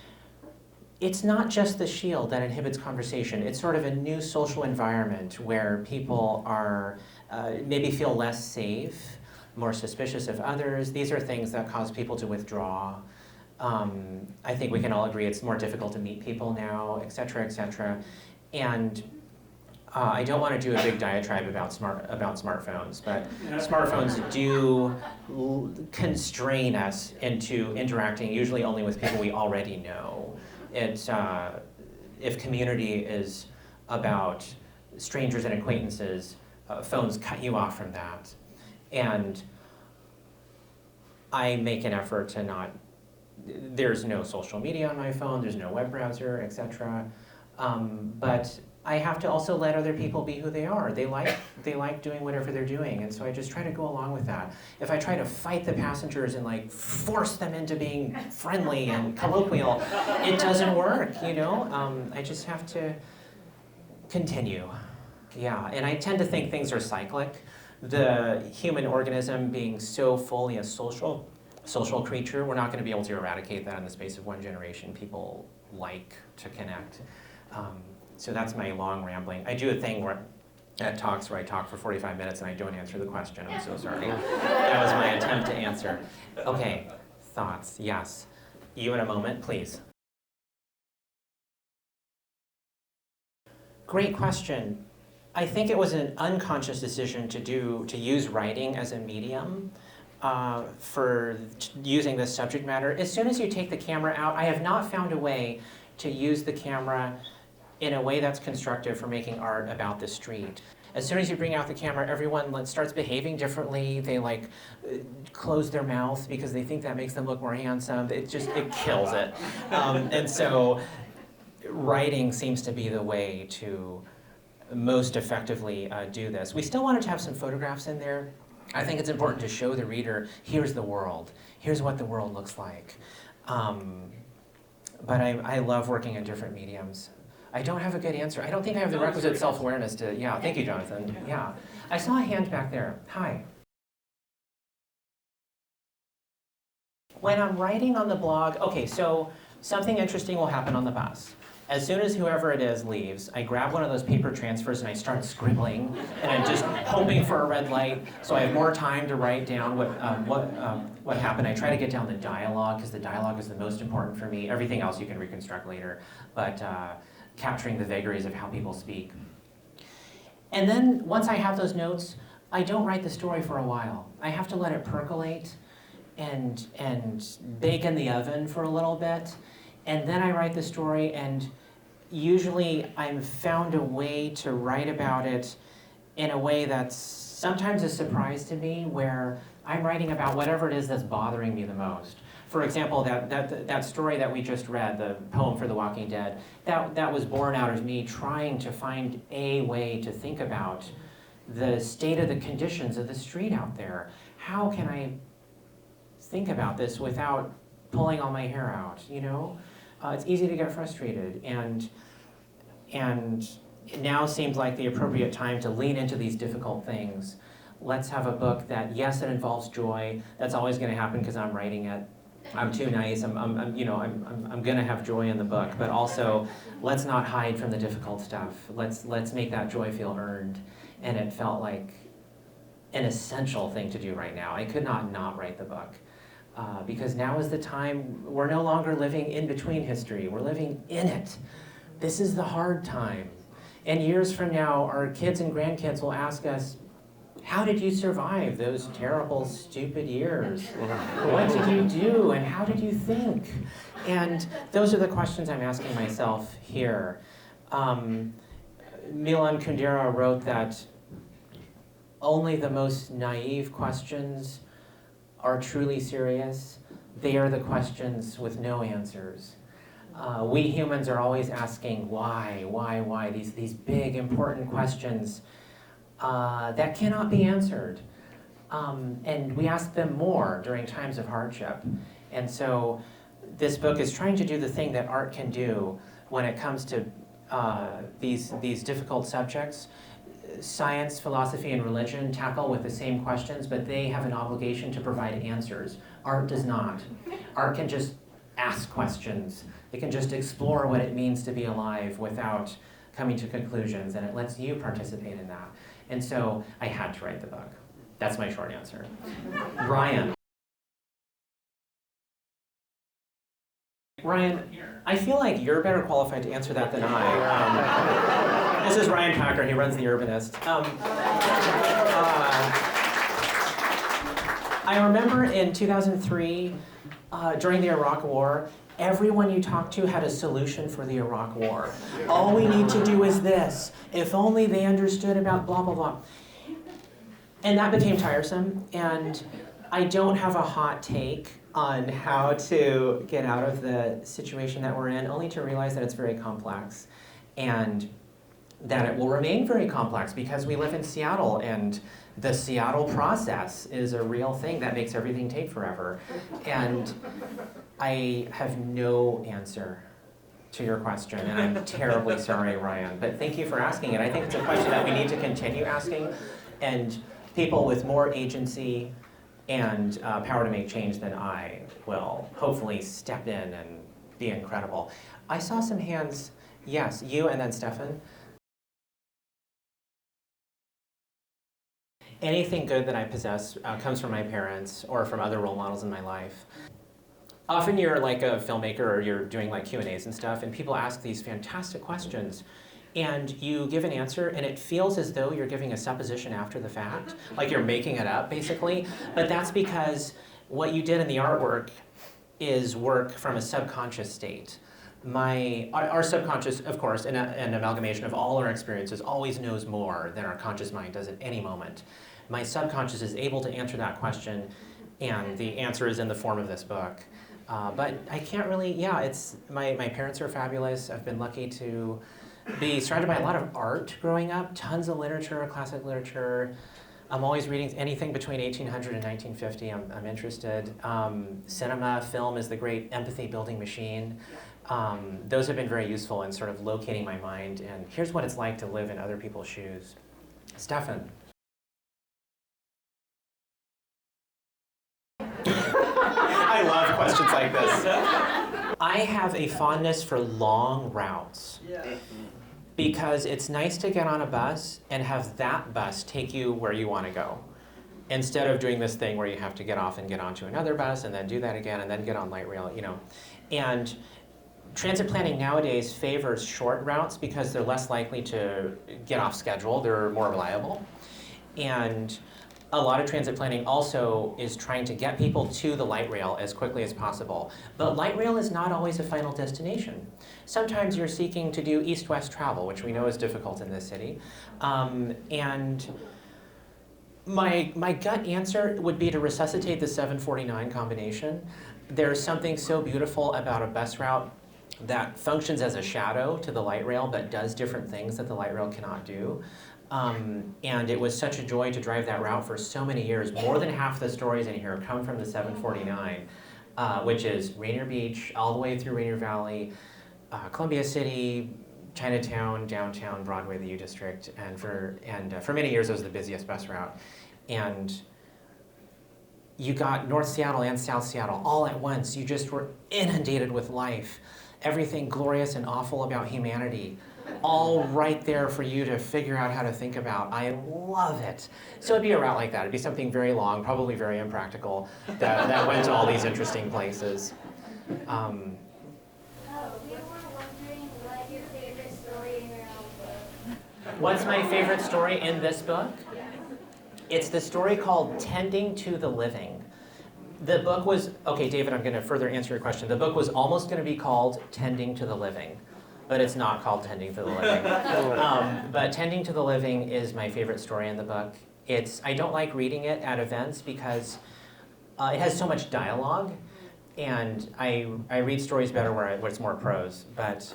It's not just the shield that inhibits conversation. It's sort of a new social environment where people are maybe feel less safe, more suspicious of others. These are things that cause people to withdraw. I think we can all agree it's more difficult to meet people now, et cetera, and I don't want to do a big diatribe about smartphones, but smartphones do constrain us into interacting usually only with people we already know. If community is about strangers and acquaintances, phones cut you off from that. And I make an effort to not, there's no social media on my phone, there's no web browser, etc. But I have to also let other people be who they are. They like doing whatever they're doing, and so I just try to go along with that. If I try to fight the passengers and like force them into being friendly and colloquial, it doesn't work, you know? I just have to continue. Yeah, and I tend to think things are cyclic. The human organism being so fully a social creature, we're not going to be able to eradicate that in the space of one generation. People like to connect. So that's my long rambling. I do a thing at talks where I talk for 45 minutes and I don't answer the question. I'm so sorry. That was my attempt to answer. Okay, thoughts? Yes. You in a moment, please. Great question. I think it was an unconscious decision to use writing as a medium for using this subject matter. As soon as you take the camera out, I have not found a way to use the camera in a way that's constructive for making art about the street. As soon as you bring out the camera, everyone starts behaving differently. They close their mouth because they think that makes them look more handsome. It kills it. And so writing seems to be the way to most effectively do this. We still wanted to have some photographs in there. I think it's important to show the reader, here's the world. Here's what the world looks like. But I love working in different mediums. I don't have a good answer. I don't think I have the requisite self-awareness to, yeah, thank you, Jonathan. Yeah. I saw a hand back there. Hi. When I'm writing on the blog, okay, so something interesting will happen on the bus. As soon as whoever it is leaves, I grab one of those paper transfers and I start scribbling, and I'm just hoping for a red light, so I have more time to write down what happened. I try to get down the dialogue, because the dialogue is the most important for me. Everything else you can reconstruct later, but capturing the vagaries of how people speak. And then once I have those notes, I don't write the story for a while. I have to let it percolate and bake in the oven for a little bit. And then I write the story, and usually I've found a way to write about it in a way that's sometimes a surprise to me, where I'm writing about whatever it is that's bothering me the most. For example, that story that we just read, the poem for The Walking Dead, that was born out of me trying to find a way to think about the state of the conditions of the street out there. How can I think about this without pulling all my hair out, you know? It's easy to get frustrated, and it now seems like the appropriate time to lean into these difficult things. Let's have a book that, yes, it involves joy. That's always going to happen because I'm writing it. I'm too nice. I'm going to have joy in the book, but also let's not hide from the difficult stuff. Let's make that joy feel earned. And it felt like an essential thing to do right now. I could not write the book. Because now is the time. We're no longer living in between history. We're living in it. This is the hard time. And years from now, our kids and grandkids will ask us, how did you survive those terrible, stupid years? What did you do, and how did you think? And those are the questions I'm asking myself here. Milan Kundera wrote that only the most naive questions are truly serious. They are the questions with no answers. We humans are always asking why, these big, important questions that cannot be answered. And we ask them more during times of hardship. And so this book is trying to do the thing that art can do when it comes to these difficult subjects. Science, philosophy, and religion tackle with the same questions, but they have an obligation to provide answers. Art does not. Art can just ask questions. It can just explore what it means to be alive without coming to conclusions, and it lets you participate in that. And so I had to write the book. That's my short answer. Ryan. Ryan, I feel like you're better qualified to answer that than I. This is Ryan Packer. He runs The Urbanist. I remember in 2003, during the Iraq War, everyone you talked to had a solution for the Iraq War. All we need to do is this. If only they understood about blah, blah, blah. And that became tiresome, and I don't have a hot take on how to get out of the situation that we're in, only to realize that it's very complex. And that it will remain very complex because we live in Seattle and the Seattle process is a real thing that makes everything take forever. And I have no answer to your question, and I'm terribly sorry, Ryan, but thank you for asking it. I think it's a question that we need to continue asking, and people with more agency and power to make change than I will hopefully step in and be incredible. I saw some hands, yes, you and then Stefan. Anything good that I possess comes from my parents or from other role models in my life. Often you're like a filmmaker or you're doing like Q&As and stuff, and people ask these fantastic questions, and you give an answer, and it feels as though you're giving a supposition after the fact, like you're making it up, basically. But that's because what you did in the artwork is work from a subconscious state. Our subconscious, of course, an amalgamation of all our experiences, always knows more than our conscious mind does at any moment. My subconscious is able to answer that question, and the answer is in the form of this book. But I can't really, my parents are fabulous. I've been lucky to be surrounded by a lot of art growing up, tons of literature, classic literature. I'm always reading anything between 1800 and 1950, I'm interested. Cinema, film is the great empathy building machine. Those have been very useful in sort of locating my mind, and here's what it's like to live in other people's shoes. Stefan. I love questions like this. I have a fondness for long routes because it's nice to get on a bus and have that bus take you where you want to go, instead of doing this thing where you have to get off and get onto another bus and then do that again and then get on light rail, And transit planning nowadays favors short routes because they're less likely to get off schedule, they're more reliable. And a lot of transit planning also is trying to get people to the light rail as quickly as possible. But light rail is not always a final destination. Sometimes you're seeking to do east-west travel, which we know is difficult in this city. And my gut answer would be to resuscitate the 749 combination. There's something so beautiful about a bus route that functions as a shadow to the light rail but does different things that the light rail cannot do. And it was such a joy to drive that route for so many years. More than half the stories in here come from the 749, which is Rainier Beach, all the way through Rainier Valley, Columbia City, Chinatown, downtown, Broadway, the U District, and for many years it was the busiest bus route. And you got North Seattle and South Seattle all at once. You just were inundated with life. Everything glorious and awful about humanity, all right there for you to figure out how to think about. I love it. So it'd be a route like that. It'd be something very long, probably very impractical, that went to all these interesting places. We were wondering what your favorite story in your own book. What's my favorite story in this book? It's the story called Tending to the Living. The book was, okay, David, I'm going to further answer your question. The book was almost going to be called Tending to the Living, but it's not called Tending to the Living. But Tending to the Living is my favorite story in the book. I don't like reading it at events because it has so much dialogue, and I read stories better where it's more prose, but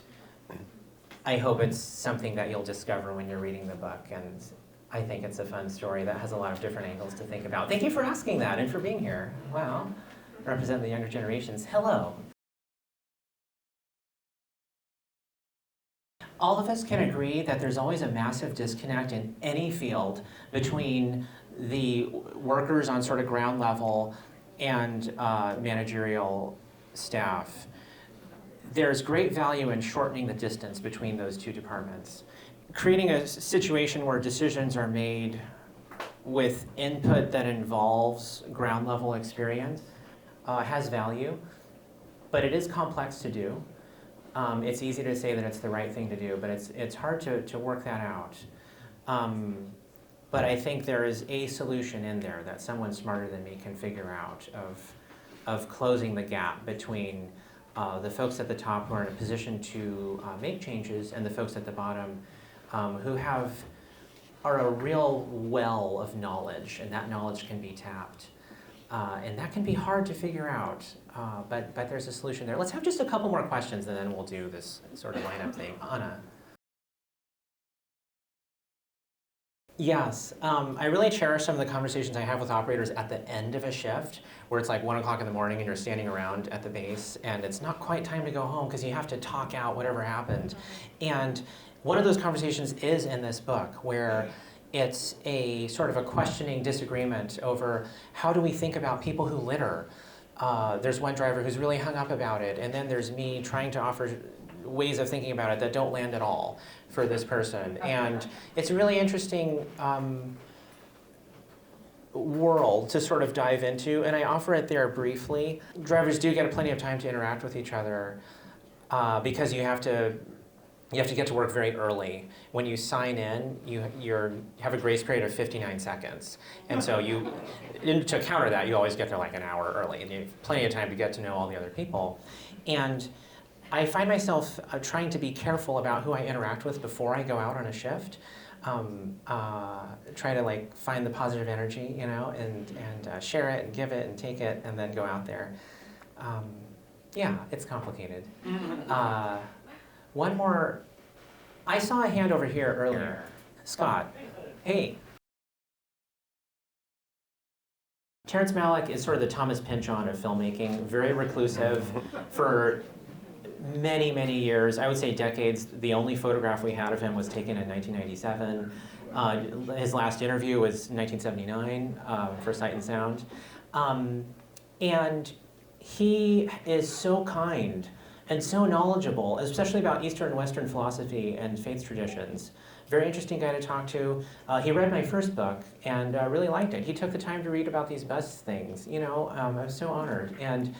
I hope it's something that you'll discover when you're reading the book, and I think it's a fun story that has a lot of different angles to think about. Thank you for asking that and for being here. Wow, represent the younger generations. Hello. All of us can agree that there's always a massive disconnect in any field between the workers on sort of ground level and managerial staff. There's great value in shortening the distance between those two departments. Creating a situation where decisions are made with input that involves ground level experience has value, but it is complex to do. It's easy to say that it's the right thing to do, but it's hard to work that out. But I think there is a solution in there that someone smarter than me can figure out of closing the gap between the folks at the top who are in a position to make changes and the folks at the bottom who are a real well of knowledge, and that knowledge can be tapped. And that can be hard to figure out, but there's a solution there. Let's have just a couple more questions and then we'll do this sort of lineup thing. Anna. Yes, I really cherish some of the conversations I have with operators at the end of a shift, where it's like 1 o'clock in the morning and you're standing around at the base, and it's not quite time to go home because you have to talk out whatever happened. And one of those conversations is in this book, where it's a sort of a questioning disagreement over how do we think about people who litter. There's one driver who's really hung up about it, and then there's me trying to offer ways of thinking about it that don't land at all for this person. And it's a really interesting world to sort of dive into, and I offer it there briefly. Drivers do get plenty of time to interact with each other because you have to get to work very early. When you sign in, you have a grace period of 59 seconds. And so to counter that, you always get there like an hour early, and you have plenty of time to get to know all the other people. And I find myself trying to be careful about who I interact with before I go out on a shift. Try to like find the positive energy, you know, and share it and give it and take it and then go out there. Yeah, it's complicated. One more. I saw a hand over here earlier. Scott. Hey. Terrence Malick is sort of the Thomas Pynchon of filmmaking, very reclusive for many, many years, I would say decades. The only photograph we had of him was taken in 1997. His last interview was 1979 for Sight and Sound. And he is so kind and so knowledgeable, especially about Eastern and Western philosophy and faith traditions. Very interesting guy to talk to. He read my first book and really liked it. He took the time to read about these buzz things. You know, I was so honored. And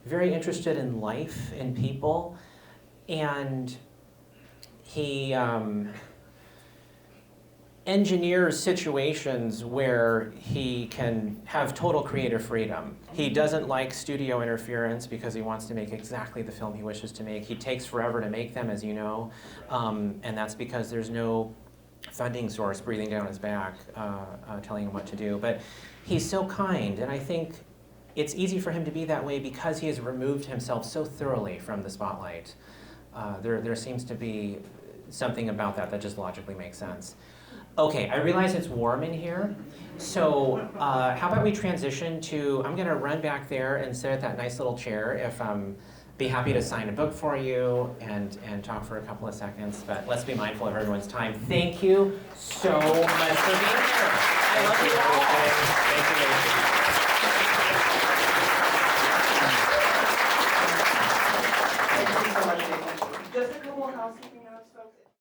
very interested in life and people. And he engineers situations where he can have total creative freedom. He doesn't like studio interference because he wants to make exactly the film he wishes to make. He takes forever to make them, as you know, and that's because there's no funding source breathing down his back telling him what to do. But he's so kind, and I think it's easy for him to be that way because he has removed himself so thoroughly from the spotlight. There seems to be something about that just logically makes sense. Okay, I realize it's warm in here, so how about we transition to, I'm gonna run back there and sit at that nice little chair if be happy to sign a book for you and talk for a couple of seconds, but let's be mindful of everyone's time. Thank you so much for being here. I love you all. Thank you. Thank you so much. Just a couple of housekeeping notes, folks.